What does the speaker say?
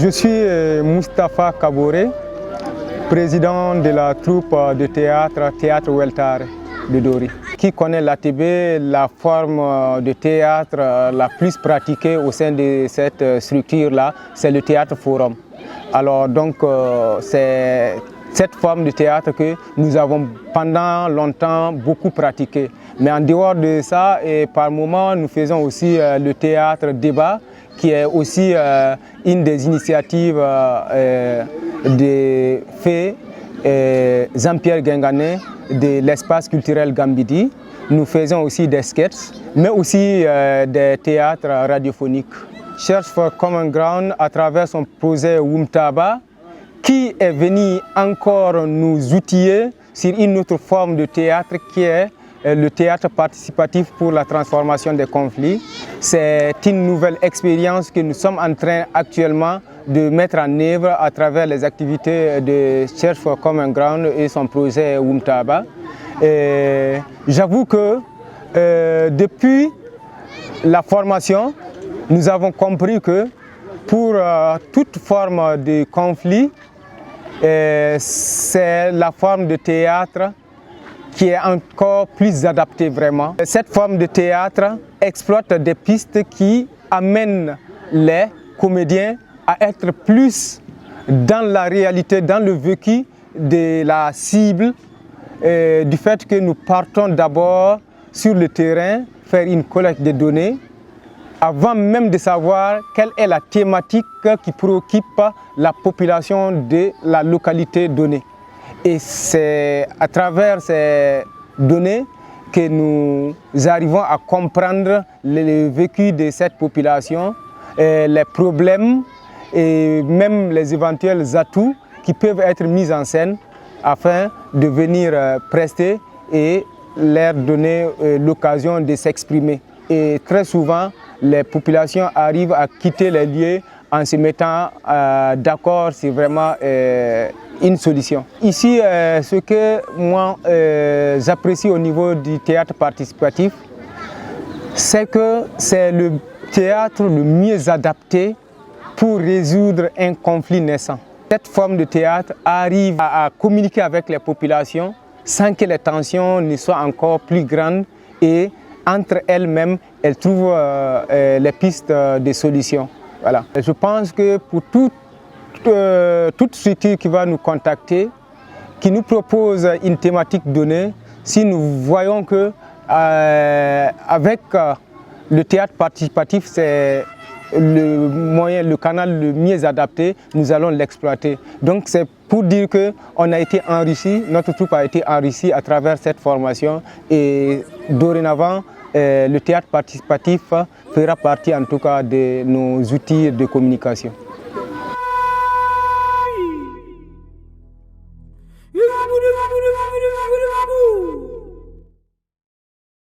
Je suis Moustapha Kaboré, président de la troupe de Théâtre Weltare de Dori. Qui connaît l'ATB, la forme de théâtre la plus pratiquée au sein de cette structure-là, c'est le théâtre forum. Alors donc c'est cette forme de théâtre que nous avons pendant longtemps beaucoup pratiqué. Mais en dehors de ça, et par moments, nous faisons aussi le théâtre débat, qui est aussi une des initiatives de fait Jean-Pierre Guingané de l'espace culturel Gambidi. Nous faisons aussi des sketchs, mais aussi des théâtres radiophoniques. Cherche for Common Ground à travers son projet Wumtaba, qui est venu encore nous outiller sur une autre forme de théâtre qui est le théâtre participatif pour la transformation des conflits. C'est une nouvelle expérience que nous sommes en train actuellement de mettre en œuvre à travers les activités de Search for Common Ground et son projet Wumtaba. J'avoue que depuis la formation, nous avons compris que pour toute forme de conflit, c'est la forme de théâtre qui est encore plus adaptée vraiment. Cette forme de théâtre exploite des pistes qui amènent les comédiens à être plus dans la réalité, dans le vécu de la cible, du fait que nous partons d'abord sur le terrain, faire une collecte de données, avant même de savoir quelle est la thématique qui préoccupe la population de la localité donnée. Et c'est à travers ces données que nous arrivons à comprendre le vécu de cette population, les problèmes et même les éventuels atouts qui peuvent être mis en scène afin de venir prester et leur donner l'occasion de s'exprimer. Et très souvent, les populations arrivent à quitter les lieux en se mettant d'accord sur vraiment une solution. Ici, ce que moi j'apprécie au niveau du théâtre participatif, c'est que c'est le théâtre le mieux adapté pour résoudre un conflit naissant. Cette forme de théâtre arrive à communiquer avec les populations sans que les tensions ne soient encore plus grandes et entre elles-mêmes, elles trouvent les pistes de solutions. Voilà. Je pense que pour toute structure qui va nous contacter, qui nous propose une thématique donnée, si nous voyons que avec le théâtre participatif, c'est le moyen, le canal le mieux adapté, nous allons l'exploiter. Donc c'est pour dire qu'on a été enrichi, notre troupe a été enrichie à travers cette formation et dorénavant, le théâtre participatif fera partie en tout cas de nos outils de communication.